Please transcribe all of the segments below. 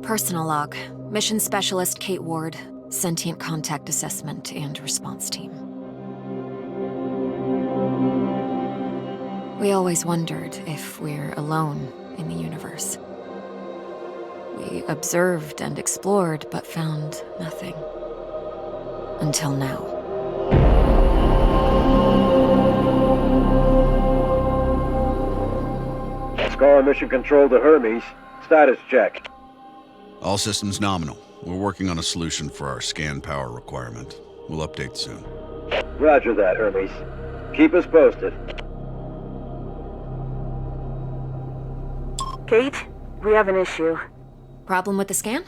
Personal log. Mission Specialist Kate Ward. Sentient Contact Assessment and Response Team. We always wondered if we're alone in the universe. We observed and explored, but found nothing. Until now. Scar Mission Control to Hermes. Status check. All systems nominal. We're working on a solution for our scan power requirement. We'll update soon. Roger that, Hermes. Keep us posted. Kate, we have an issue. Problem with the scan?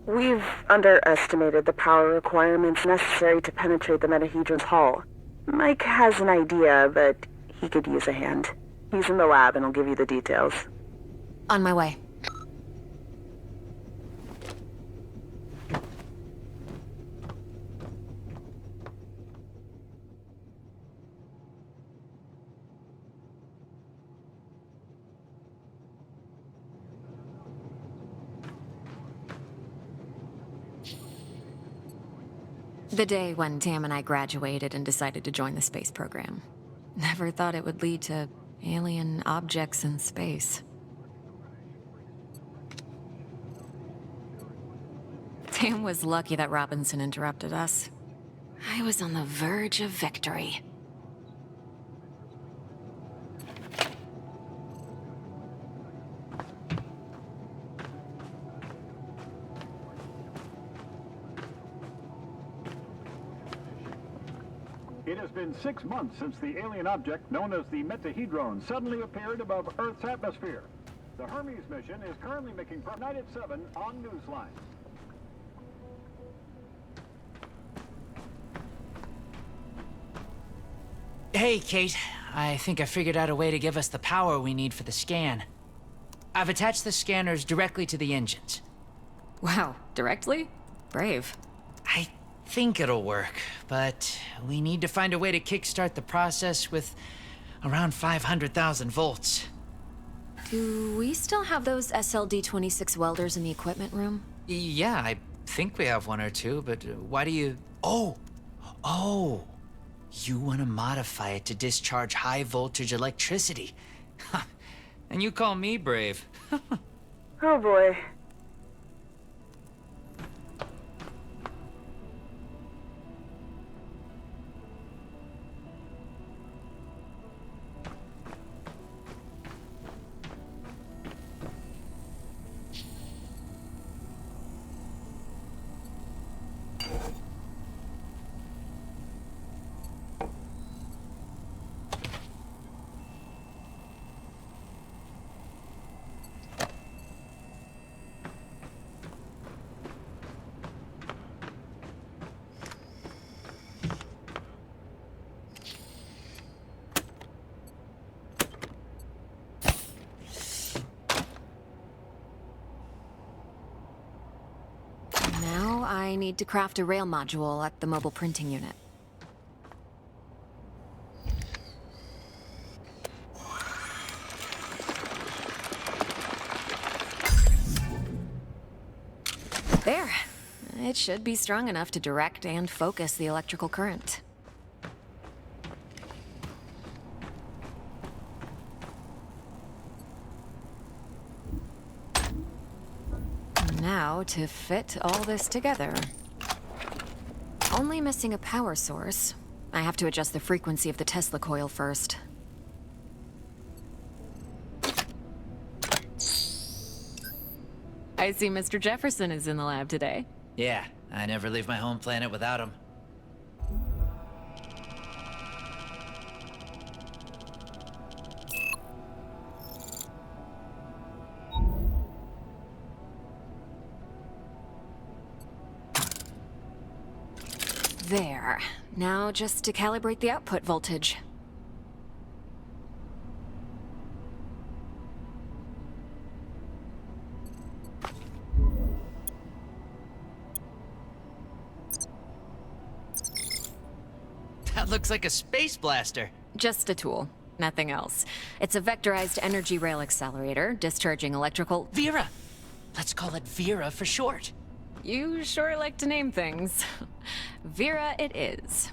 We've underestimated the power requirements necessary to penetrate the metahedron's hull. Mike has an idea, but he could use a hand. He's in the lab and he'll give you the details. On my way. The day when Tam and I graduated and decided to join the space program. Never thought it would lead to alien objects in space. Tam was lucky that Robinson interrupted us. I was on the verge of victory. It has been 6 months since the alien object known as the metahedron suddenly appeared above Earth's atmosphere. The Hermes mission is currently making night at 7 on Newsline. Hey, Kate. I think I figured out a way to give us the power we need for the scan. I've attached the scanners directly to the engines. Wow, directly? Brave. I think it'll work, but we need to find a way to kickstart the process with around 500,000 volts. Do we still have those SLD-26 welders in the equipment room? Yeah, I think we have one or two, but why do you... Oh! You want to modify it to discharge high-voltage electricity. And you call me brave. Oh boy. Now I need to craft a rail module at the mobile printing unit. There. It should be strong enough to direct and focus the electrical current. Now to fit all this together. Only missing a power source. I have to adjust the frequency of the Tesla coil first. I see Mr. Jefferson is in the lab today. Yeah, I never leave my home planet without him. There. Now just to calibrate the output voltage. That looks like a space blaster. Just a tool, nothing else. It's a vectorized energy rail accelerator, discharging electrical... Vera! Let's call it Vera for short. You sure like to name things. Vera it is.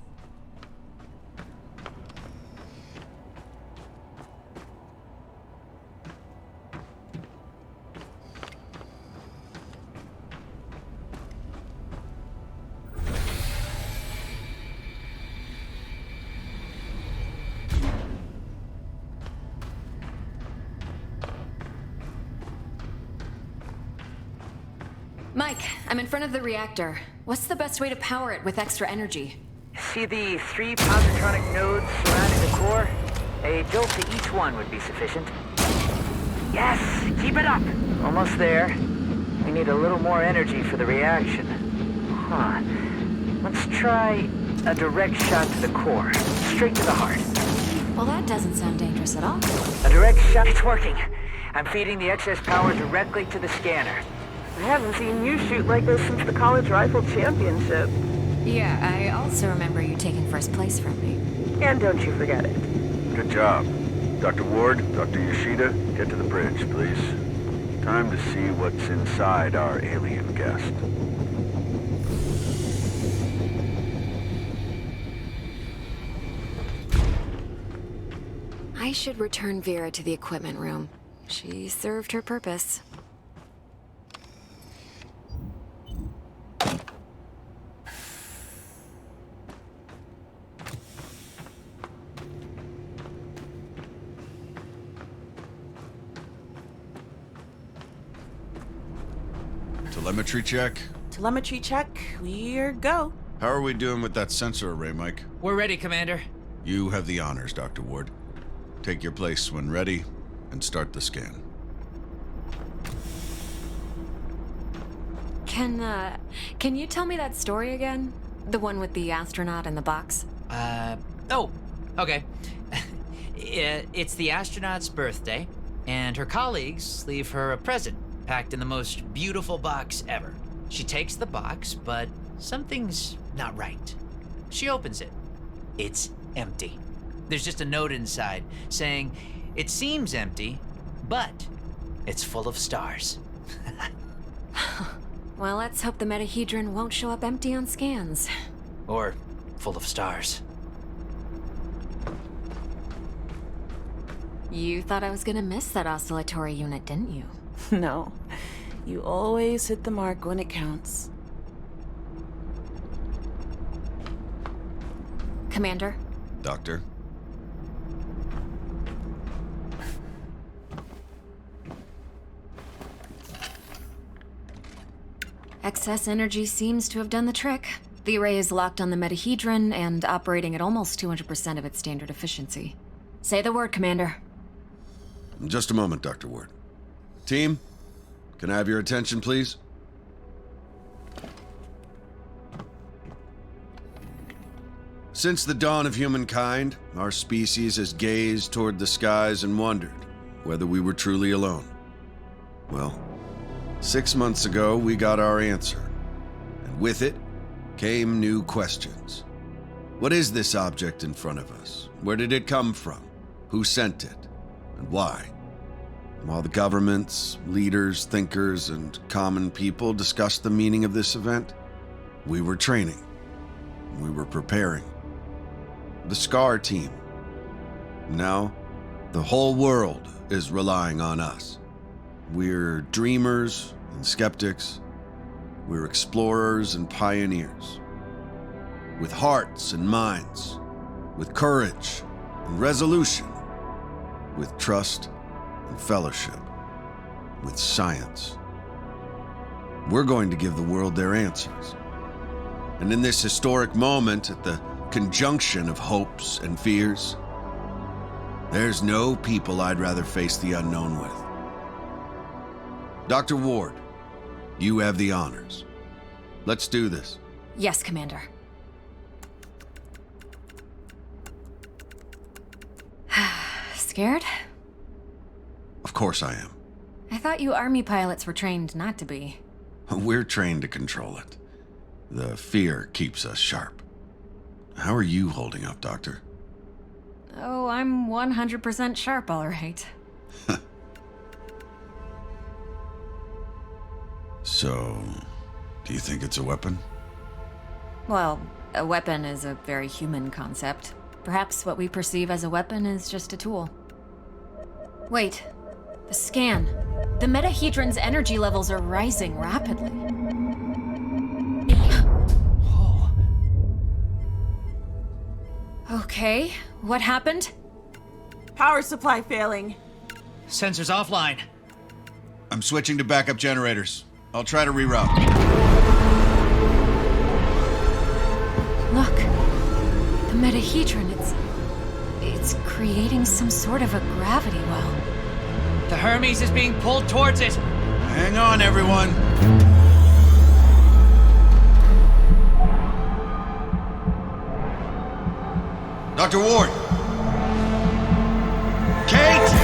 Mike, I'm in front of the reactor. What's the best way to power it with extra energy? See the 3 positronic nodes surrounding the core? A jolt to each one would be sufficient. Yes, keep it up. Almost there. We need a little more energy for the reaction. Huh. Let's try a direct shot to the core. Straight to the heart. Well, that doesn't sound dangerous at all. A direct shot. It's working. I'm feeding the excess power directly to the scanner. I haven't seen you shoot like this since the college rifle championship. Yeah, I also remember you taking first place from me. And don't you forget it. Good job. Dr. Ward, Dr. Yoshida, get to the bridge, please. Time to see what's inside our alien guest. I should return Vera to the equipment room. She served her purpose. Telemetry check? Telemetry check. We're go. How are we doing with that sensor array, Mike? We're ready, Commander. You have the honors, Dr. Ward. Take your place when ready, and start the scan. Can you tell me that story again? The one with the astronaut in the box? Oh, okay. It's the astronaut's birthday, and her colleagues leave her a present packed in the most beautiful box ever. She takes the box, but something's not right. She opens it. It's empty. There's just a note inside saying, it seems empty, but it's full of stars. Well, let's hope the metahedron won't show up empty on scans. Or full of stars. You thought I was gonna miss that oscillatory unit, didn't you? No. You always hit the mark when it counts. Commander? Doctor? Excess energy seems to have done the trick. The array is locked on the metahedron and operating at almost 200% of its standard efficiency. Say the word, Commander. Just a moment, Dr. Ward. Team, can I have your attention, please? Since the dawn of humankind, our species has gazed toward the skies and wondered whether we were truly alone. Well, 6 months ago, we got our answer, and with it came new questions. What is this object in front of us? Where did it come from? Who sent it? And why? While the governments, leaders, thinkers, and common people discussed the meaning of this event, we were training. We were preparing. The SCAR team. Now, the whole world is relying on us. We're dreamers and skeptics. We're explorers and pioneers. With hearts and minds. With courage and resolution. With trust and fellowship. With science. We're going to give the world their answers. And in this historic moment, at the conjunction of hopes and fears, there's no people I'd rather face the unknown with. Dr. Ward, you have the honors. Let's do this. Yes, Commander. Scared? Of course I am. I thought you Army pilots were trained not to be. We're trained to control it. The fear keeps us sharp. How are you holding up, Doctor? Oh, I'm 100% sharp, all right. So, do you think it's a weapon? Well, a weapon is a very human concept. Perhaps what we perceive as a weapon is just a tool. Wait, the scan. The metahedron's energy levels are rising rapidly. Okay, what happened? Power supply failing. Sensors offline. I'm switching to backup generators. I'll try to reroute. Look, the metahedron, it's creating some sort of a gravity well. The Hermes is being pulled towards it. Hang on, everyone. Dr. Ward! Kate!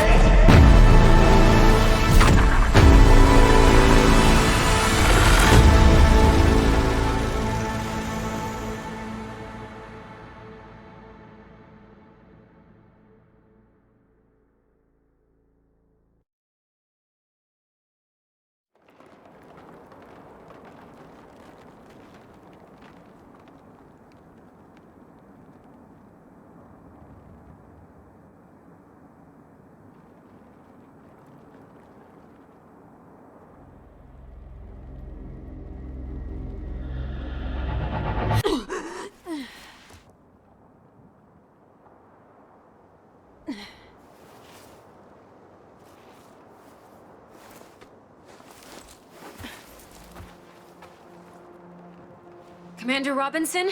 Commander Robinson?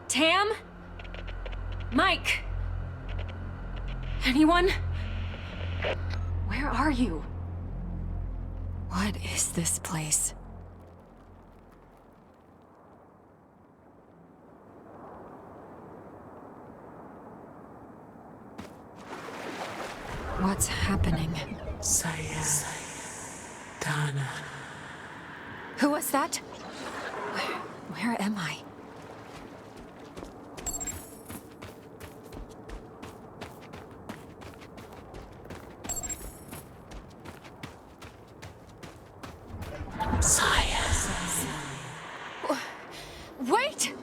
Tam? Mike? Anyone? Where are you? What is this place? What's happening? Donna. Who was that? Where am I? Wait!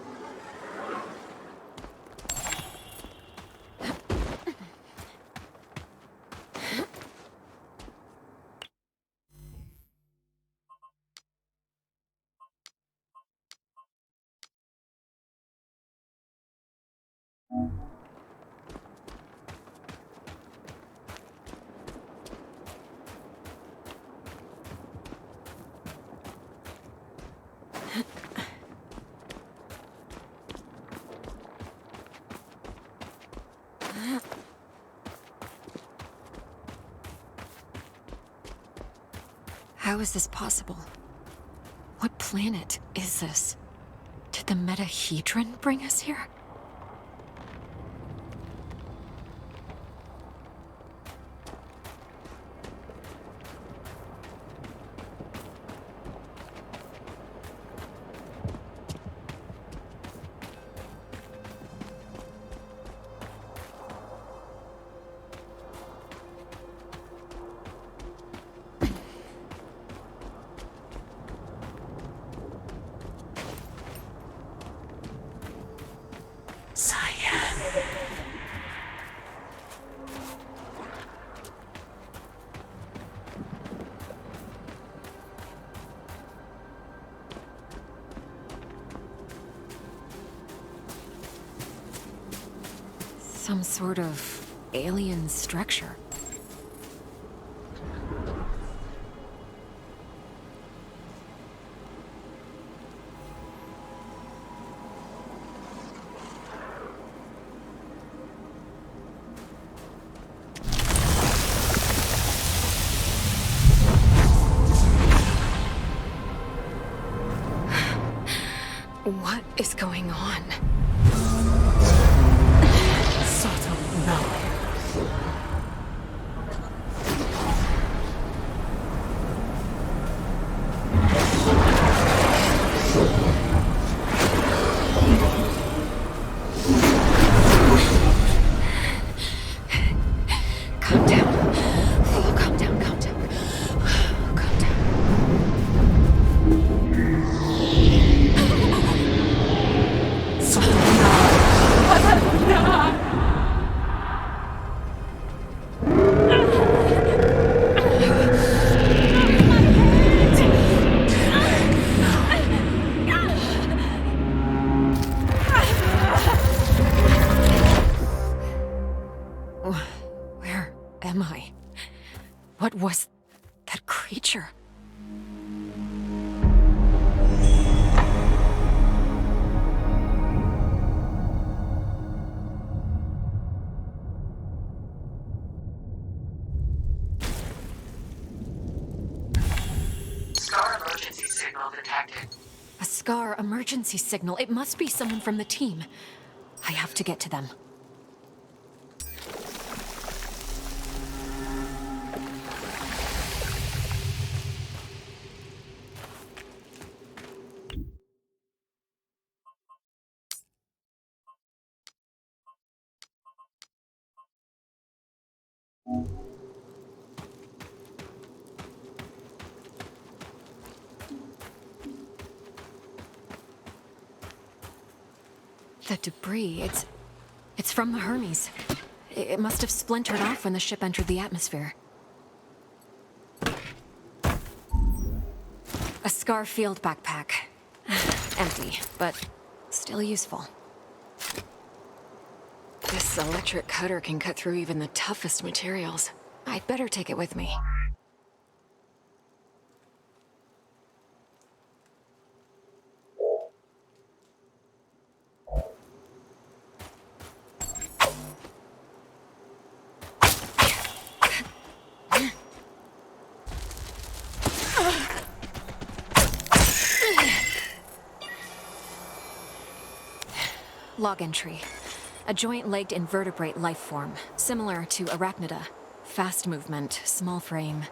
How is this possible? What planet is this? Did the metahedron bring us here? Some sort of alien structure. What is going on? Calm down. Oh, calm down, calm down. Calm down. What was that creature? Scar emergency signal detected. A Scar emergency signal. It must be someone from the team. I have to get to them. The debris, it's from the Hermes. It must have splintered off when the ship entered the atmosphere. A Scar field backpack. Empty, but still useful. This electric cutter can cut through even the toughest materials. I'd better take it with me. Log entry. A joint-legged invertebrate life form, similar to arachnida. Fast movement, small frame.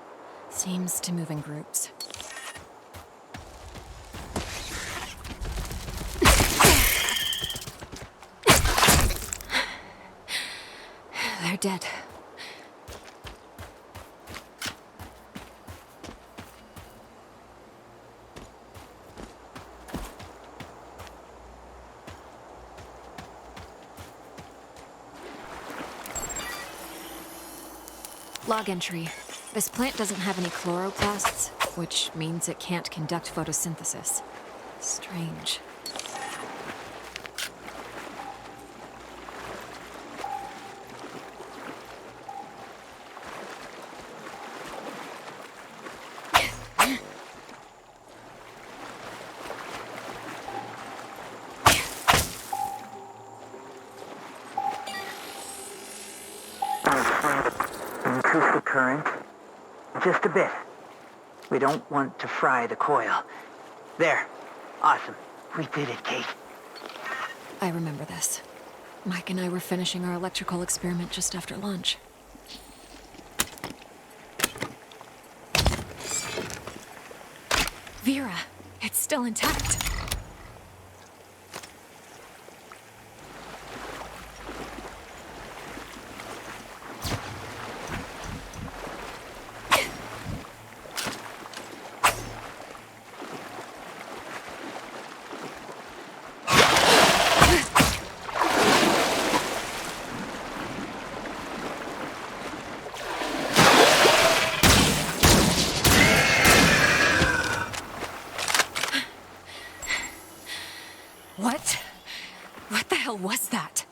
Seems to move in groups. They're dead. Log entry. This plant doesn't have any chloroplasts, which means it can't conduct photosynthesis. Strange. Increase the current. Just a bit. We don't want to fry the coil. There. Awesome. We did it, Kate. I remember this. Mike and I were finishing our electrical experiment just after lunch. Vera, it's still intact. What the hell was that?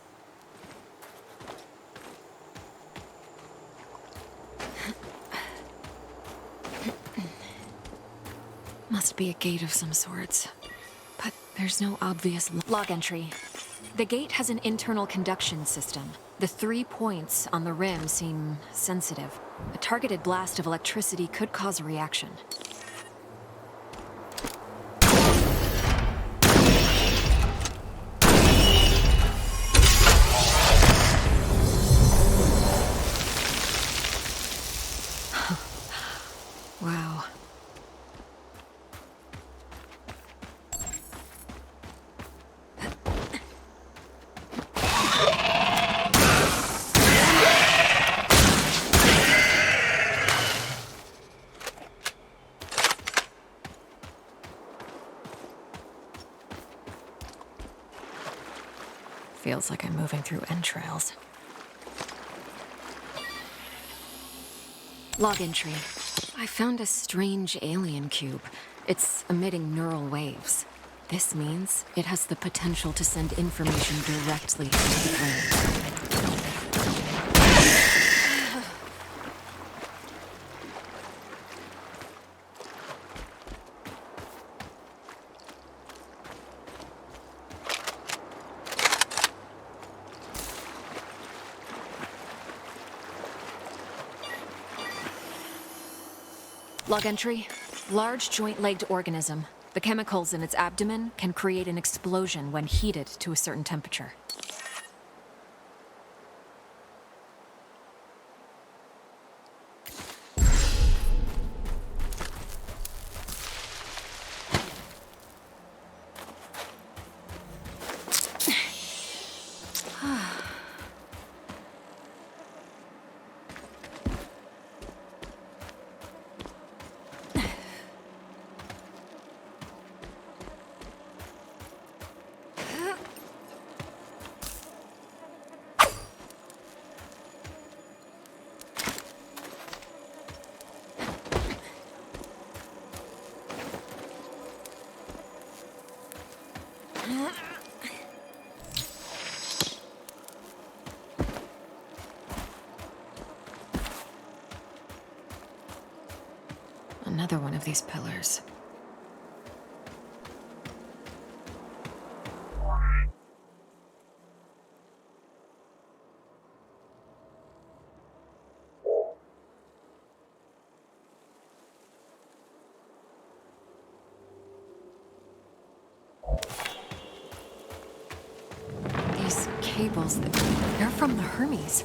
Must be a gate of some sorts. But there's no obvious log entry. The gate has an internal conduction system. The 3 points on the rim seem sensitive. A targeted blast of electricity could cause a reaction. Wow. Feels like I'm moving through entrails. Log entry. I found a strange alien cube. It's emitting neural waves. This means it has the potential to send information directly into the brain. Log entry. Large joint-legged organism. The chemicals in its abdomen can create an explosion when heated to a certain temperature. Another one of these pillars. These cables, they're from the Hermes.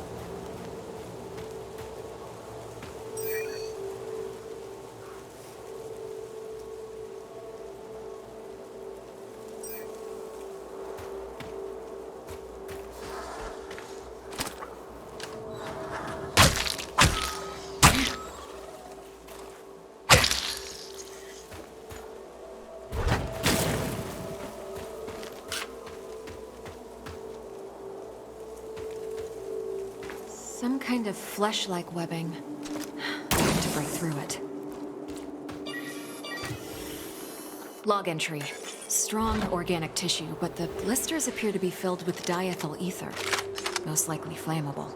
Some kind of flesh-like webbing. I have to break through it. Log entry. Strong organic tissue, but the blisters appear to be filled with diethyl ether. Most likely flammable.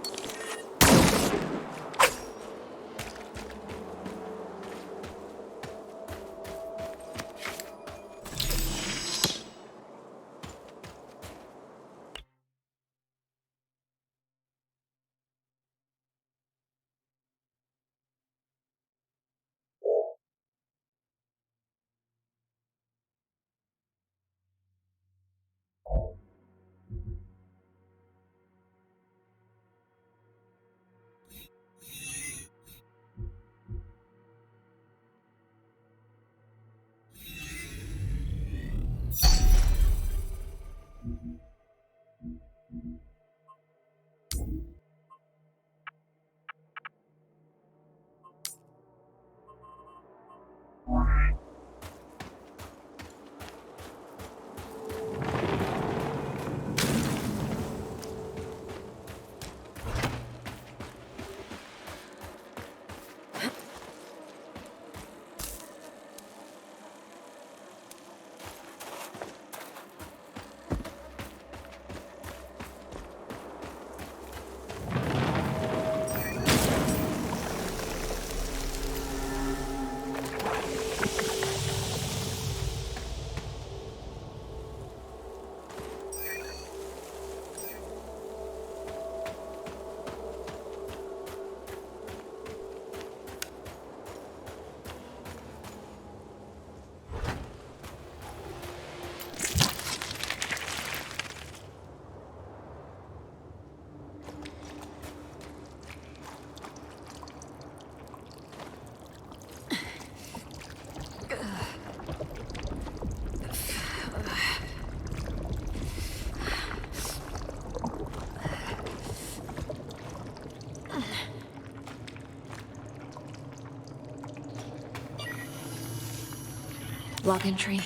Log entry.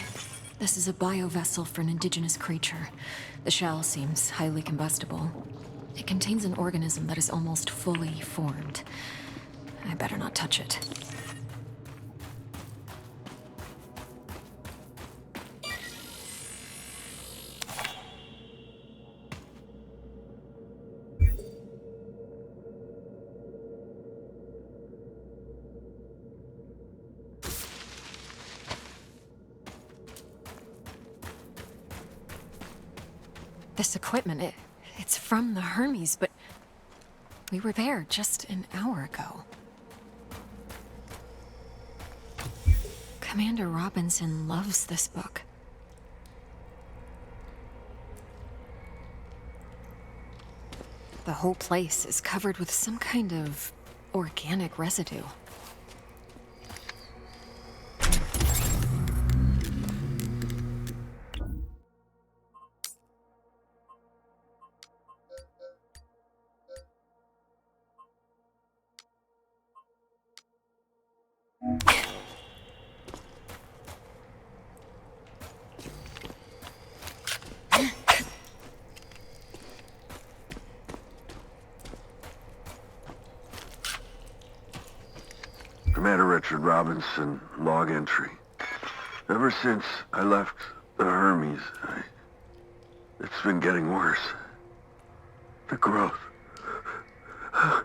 This is a biovessel for an indigenous creature. The shell seems highly combustible. It contains an organism that is almost fully formed. I better not touch it. This equipment, it's from the Hermes, but we were there just an hour ago. Commander Robinson loves this book. The whole place is covered with some kind of organic residue. Commander Richard Robinson, log entry. Ever since I left the Hermes, it's been getting worse. The growth. I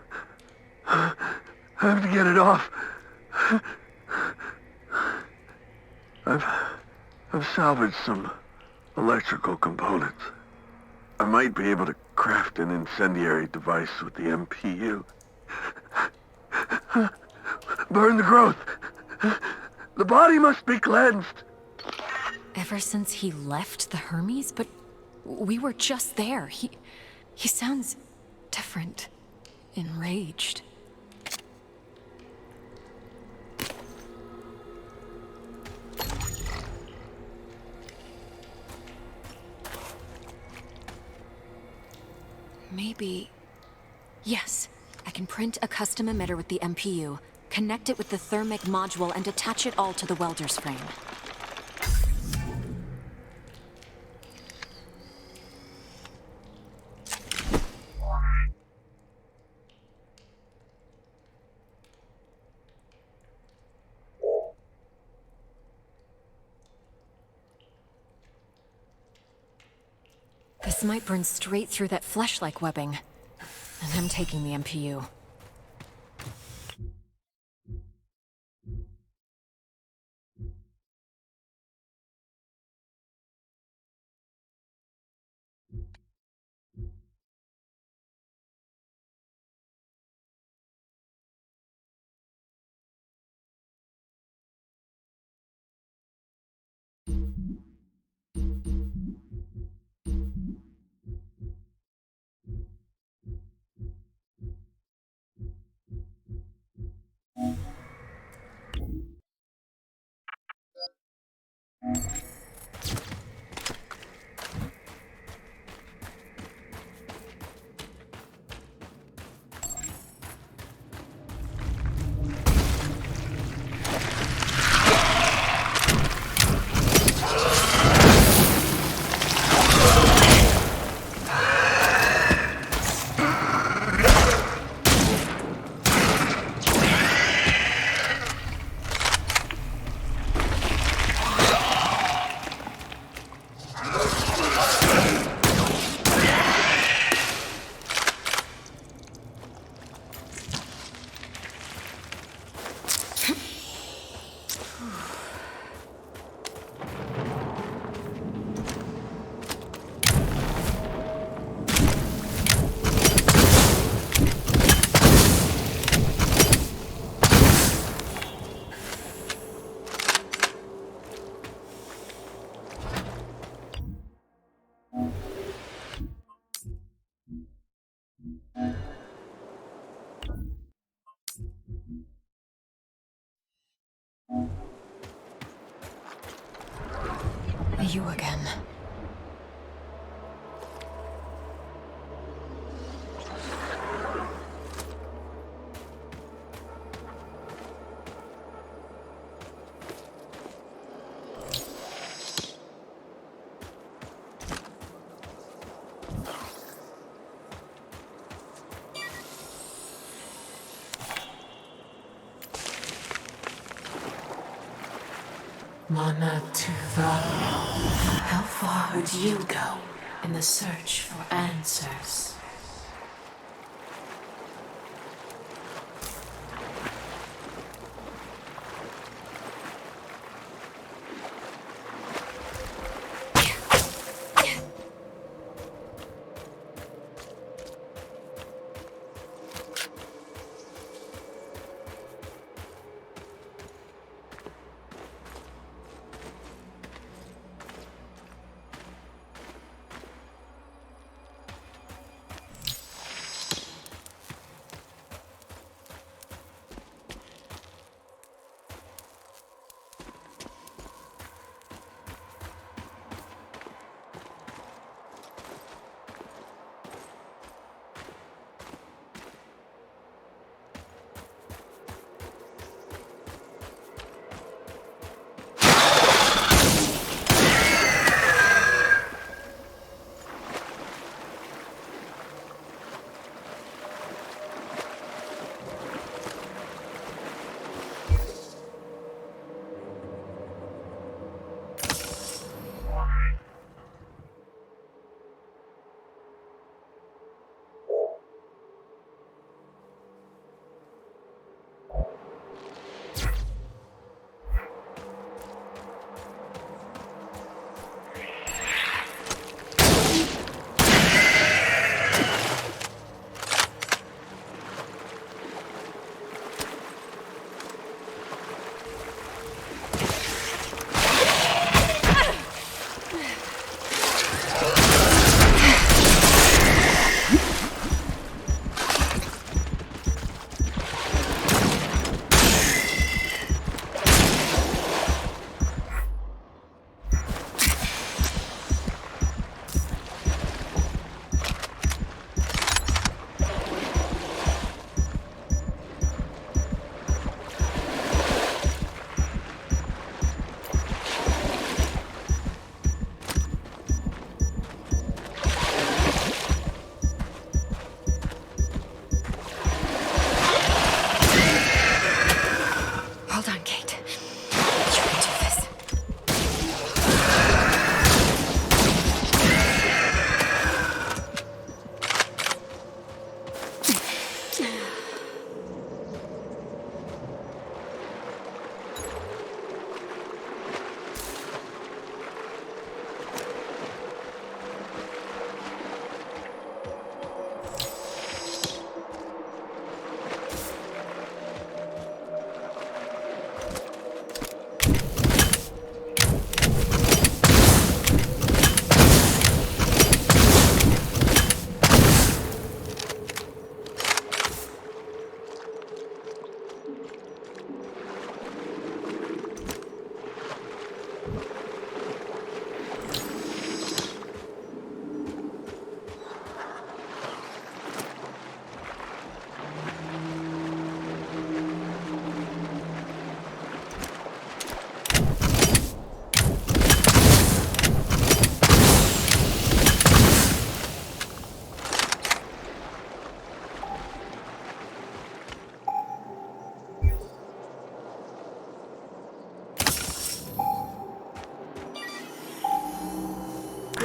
have to get it off. I've salvaged some electrical components. I might be able to craft an incendiary device with the MPU. Burn the growth. The body must be cleansed. Ever since he left the Hermes? But we were just there. He sounds different. Enraged. Maybe... Yes, I can print a custom emitter with the MPU, connect it with the thermic module, and attach it all to the welder's frame. This might burn straight through that flesh-like webbing. And I'm taking the MPU. You again. Mana to how far would you go in the search for answers?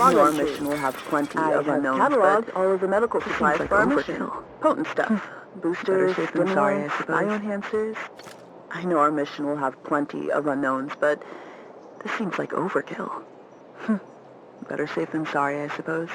I know our mission will have plenty of unknowns, cataloged all of the medical supplies for our mission. Potent stuff. Boosters, stimulants, bioenhancers. I know our mission will have plenty of unknowns, but this seems like overkill. Better safe than sorry, I suppose.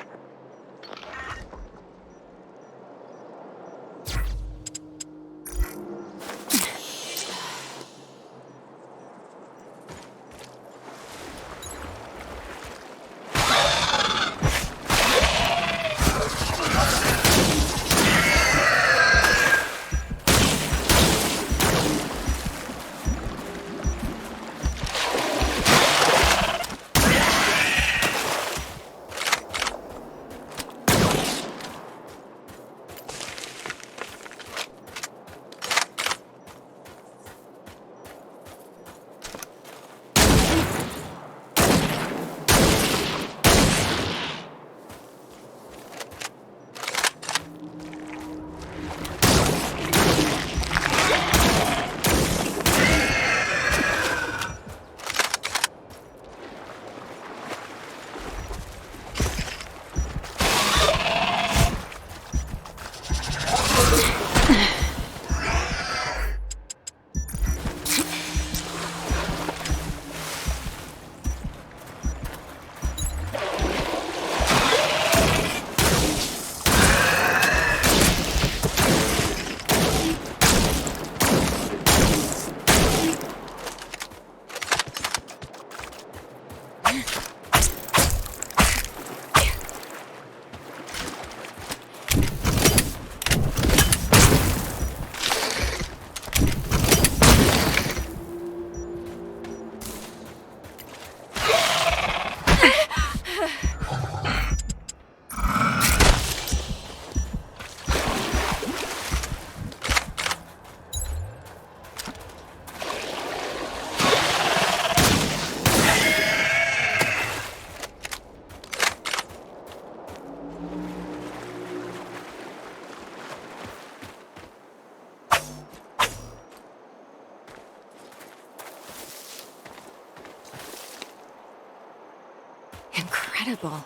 Incredible.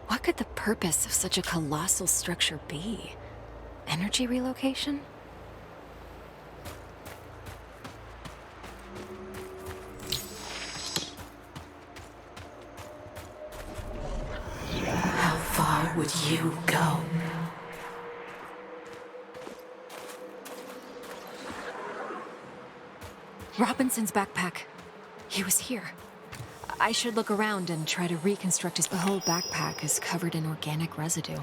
What could the purpose of such a colossal structure be? Energy relocation? How far would you go? Robinson's backpack. He was here. I should look around and try to reconstruct his... The whole backpack is covered in organic residue.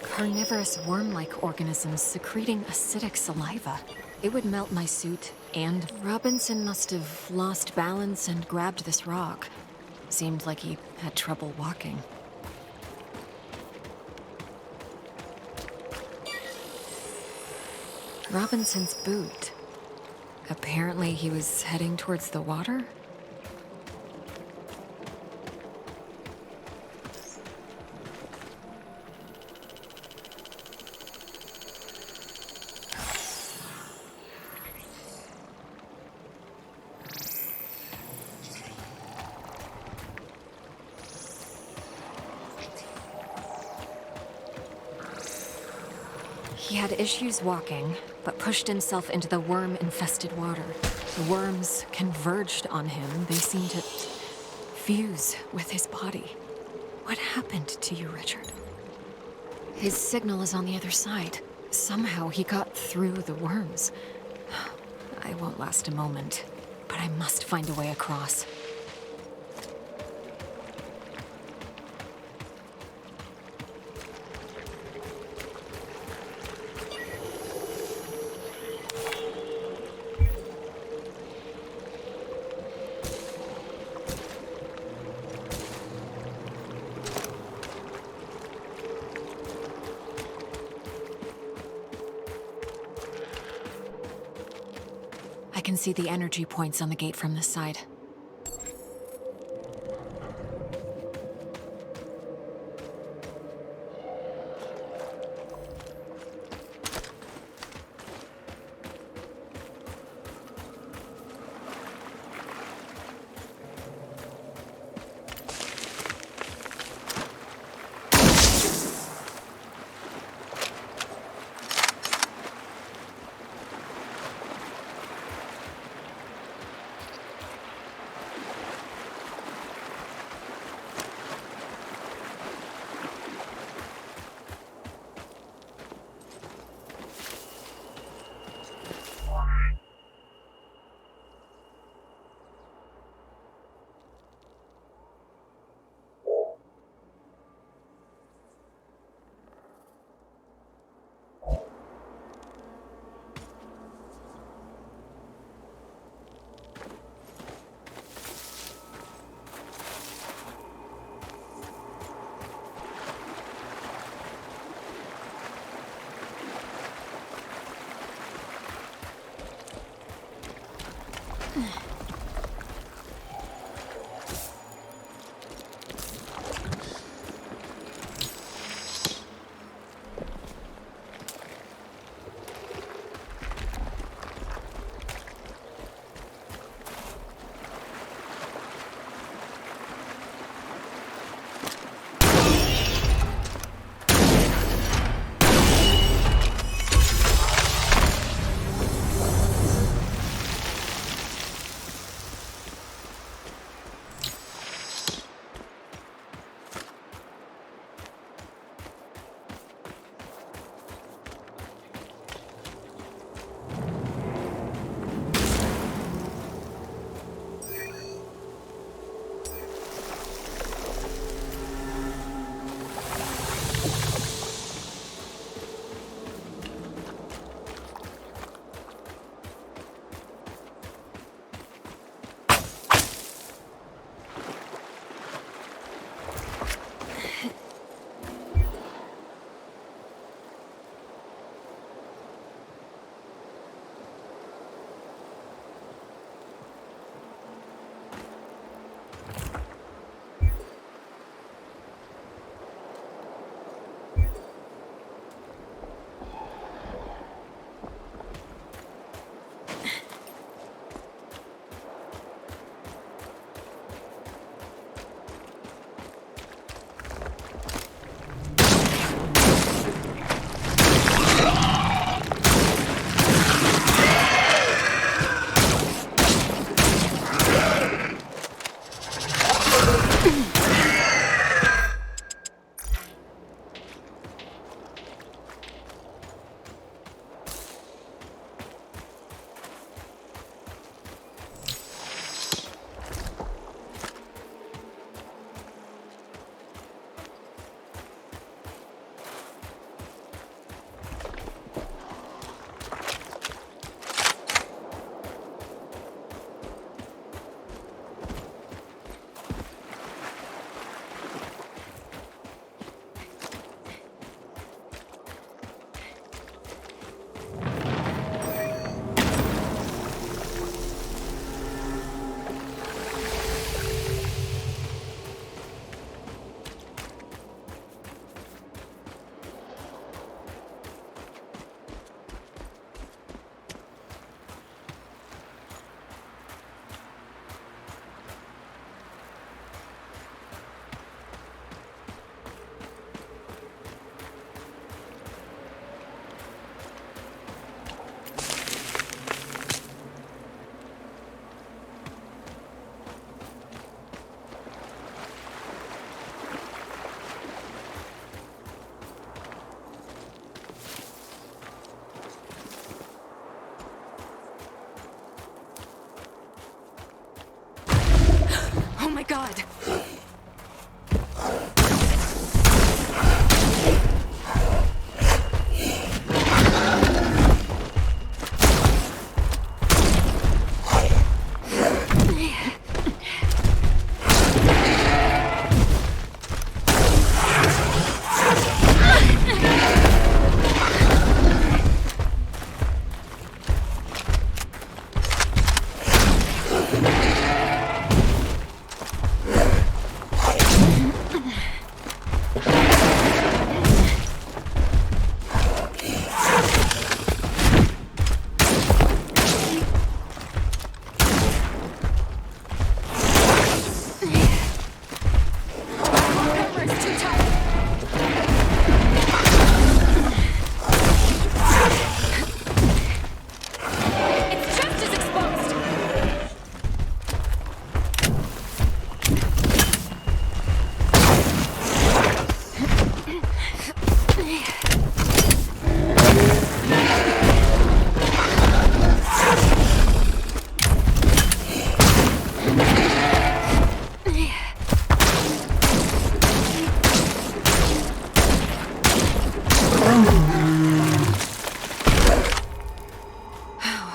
Carnivorous worm-like organisms secreting acidic saliva. It would melt my suit, and Robinson must have lost balance and grabbed this rock. Seemed like he had trouble walking. Robinson's boot. Apparently he was heading towards the water? He had issues walking, but pushed himself into the worm-infested water. The worms converged on him. They seemed to fuse with his body. What happened to you, Richard? His signal is on the other side. Somehow he got through the worms. I won't last a moment, but I must find a way across. I can see the energy points on the gate from this side.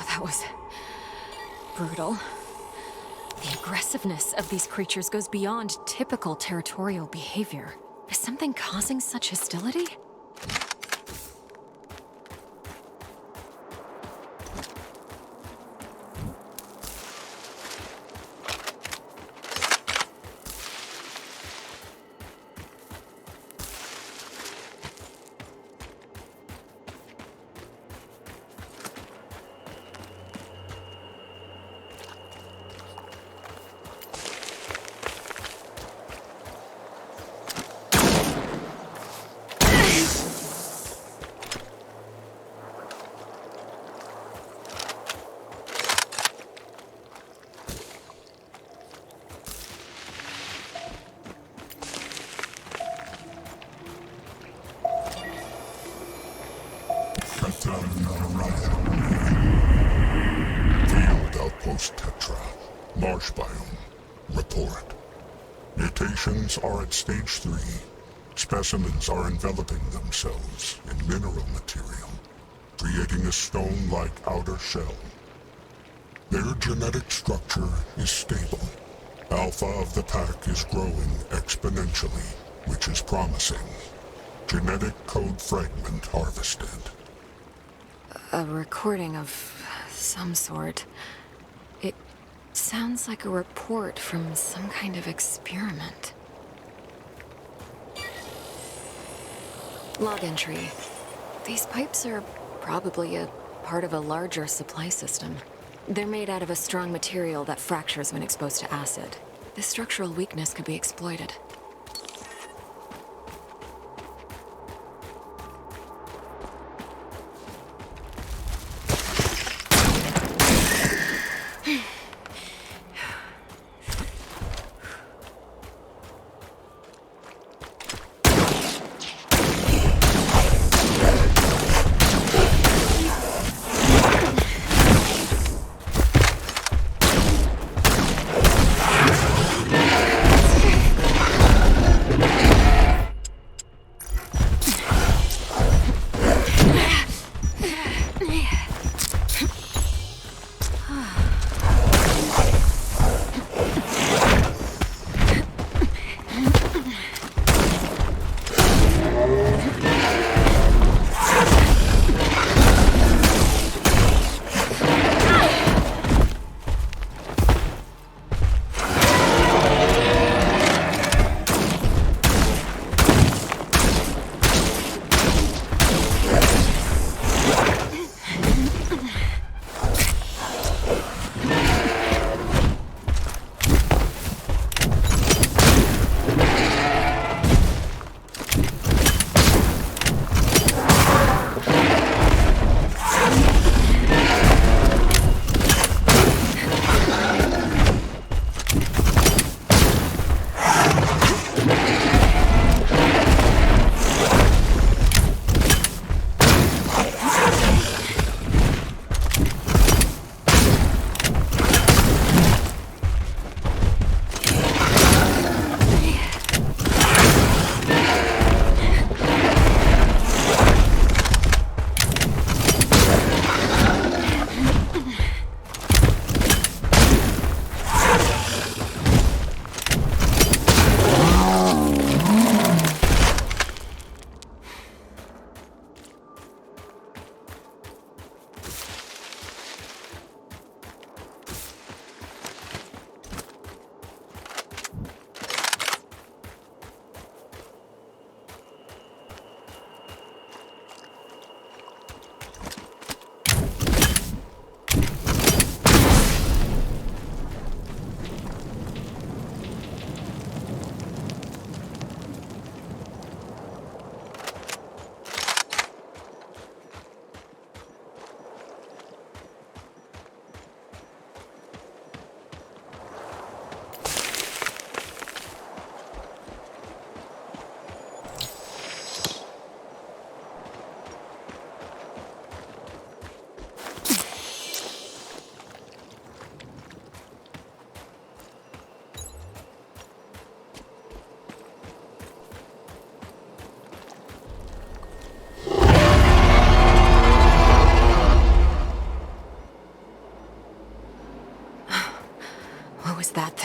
That was brutal. The aggressiveness of these creatures goes beyond typical territorial behavior. Is something causing such hostility? Field Outpost Tetra. Marsh biome. Report. Mutations are at stage 3. Specimens are enveloping themselves in mineral material, creating a stone-like outer shell. Their genetic structure is stable. Alpha of the pack is growing exponentially, which is promising. Genetic code fragment harvested. A recording of some sort. It sounds like a report from some kind of experiment. Log entry. These pipes are probably a part of a larger supply system. They're made out of a strong material that fractures when exposed to acid. This structural weakness could be exploited.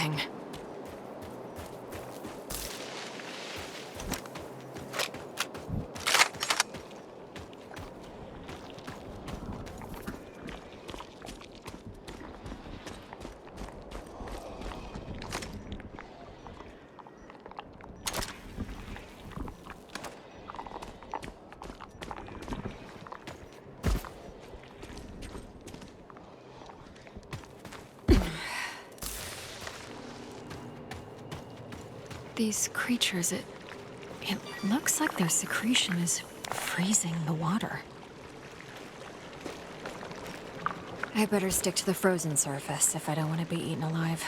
thing? These creatures, it looks like their secretion is freezing the water. I better stick to the frozen surface if I don't want to be eaten alive.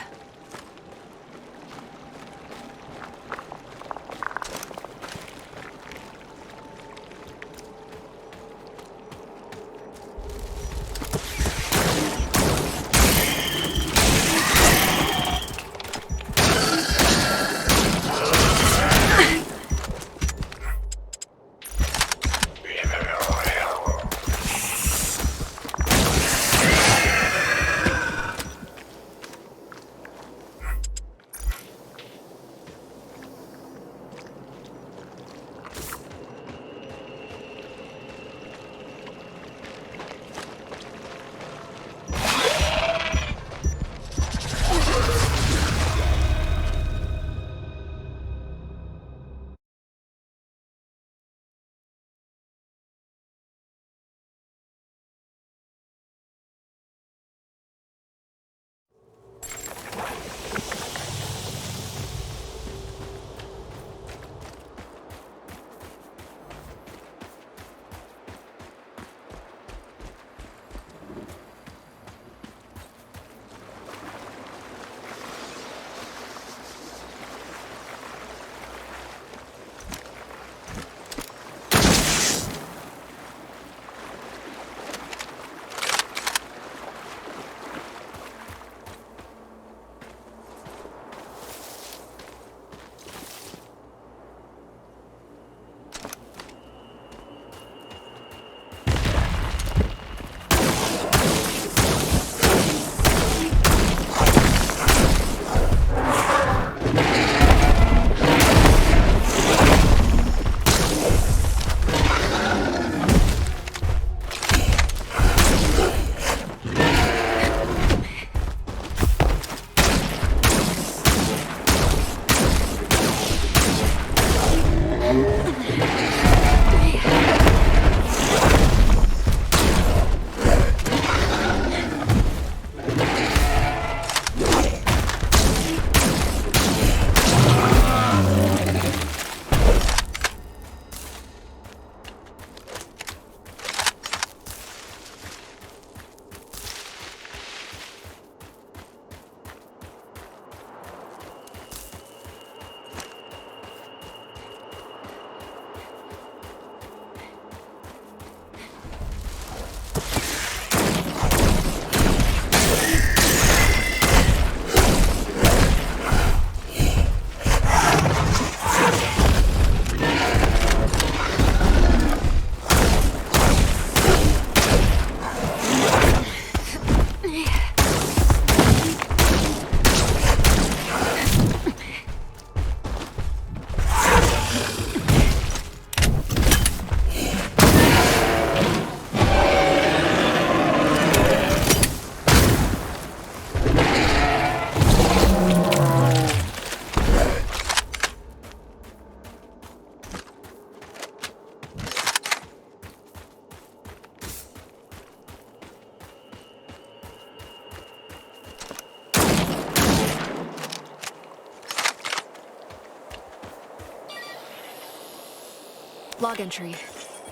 Log entry.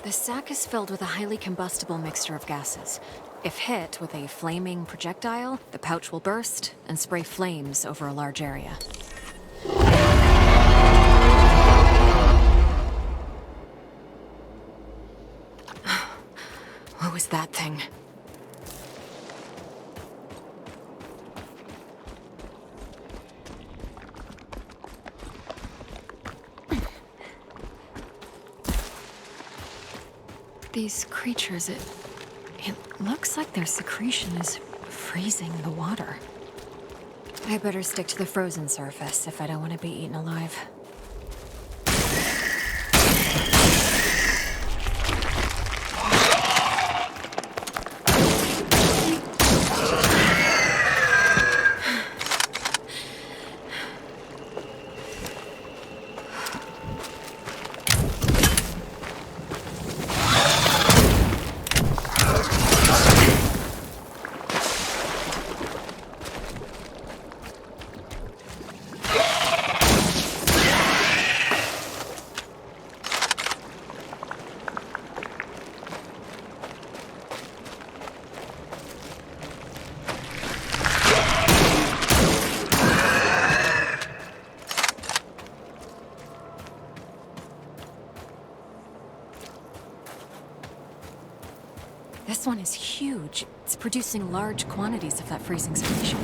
The sack is filled with a highly combustible mixture of gases. If hit with a flaming projectile, the pouch will burst and spray flames over a large area. What was that thing? These creatures, it looks like their secretion is freezing the water. I better stick to the frozen surface if I don't want to be eaten alive. This one is huge. It's producing large quantities of that freezing solution.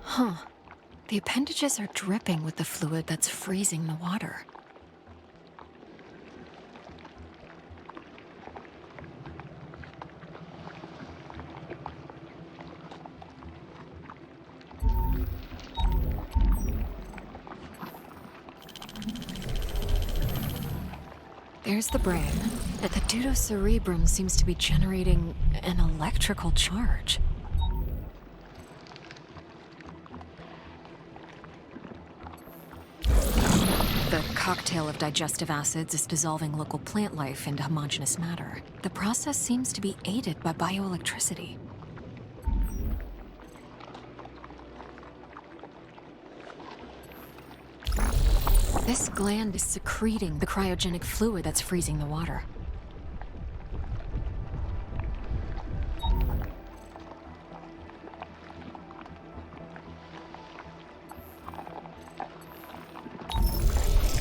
Huh. The appendages are dripping with the fluid that's freezing the water. There's the brain. The deuterocerebrum seems to be generating an electrical charge. The cocktail of digestive acids is dissolving local plant life into homogeneous matter. The process seems to be aided by bioelectricity. This gland is secreting the cryogenic fluid that's freezing the water.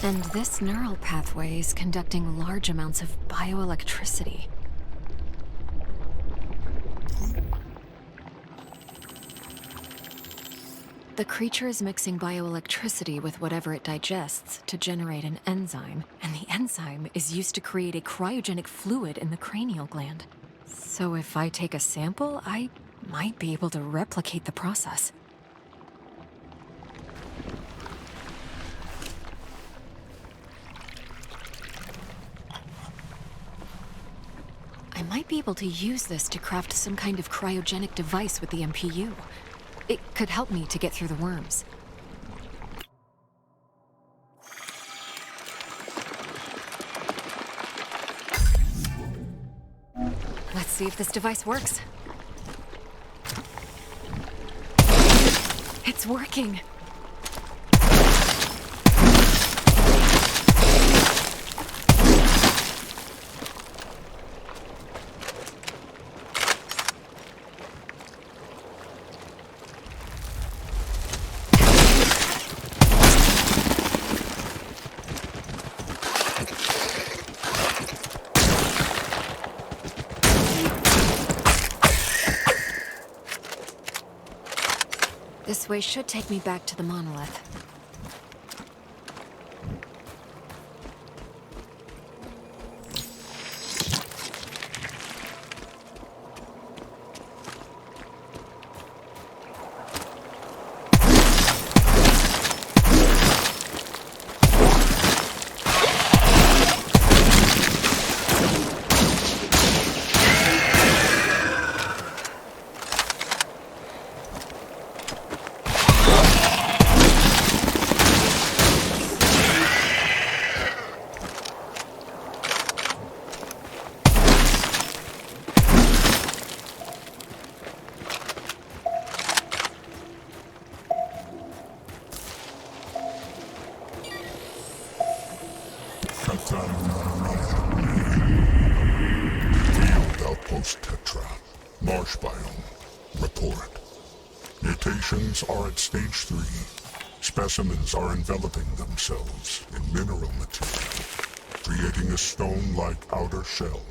And this neural pathway is conducting large amounts of bioelectricity. The creature is mixing bioelectricity with whatever it digests to generate an enzyme, and the enzyme is used to create a cryogenic fluid in the cranial gland. So if I take a sample, I might be able to replicate the process. I might be able to use this to craft some kind of cryogenic device with the MPU. It could help me to get through the worms. Let's see if this device works. It's working! This way should take me back to the monolith. Field outpost Tetra. Marsh biome. Report. Mutations are at stage 3. Specimens are enveloping themselves in mineral material, creating a stone-like outer shell.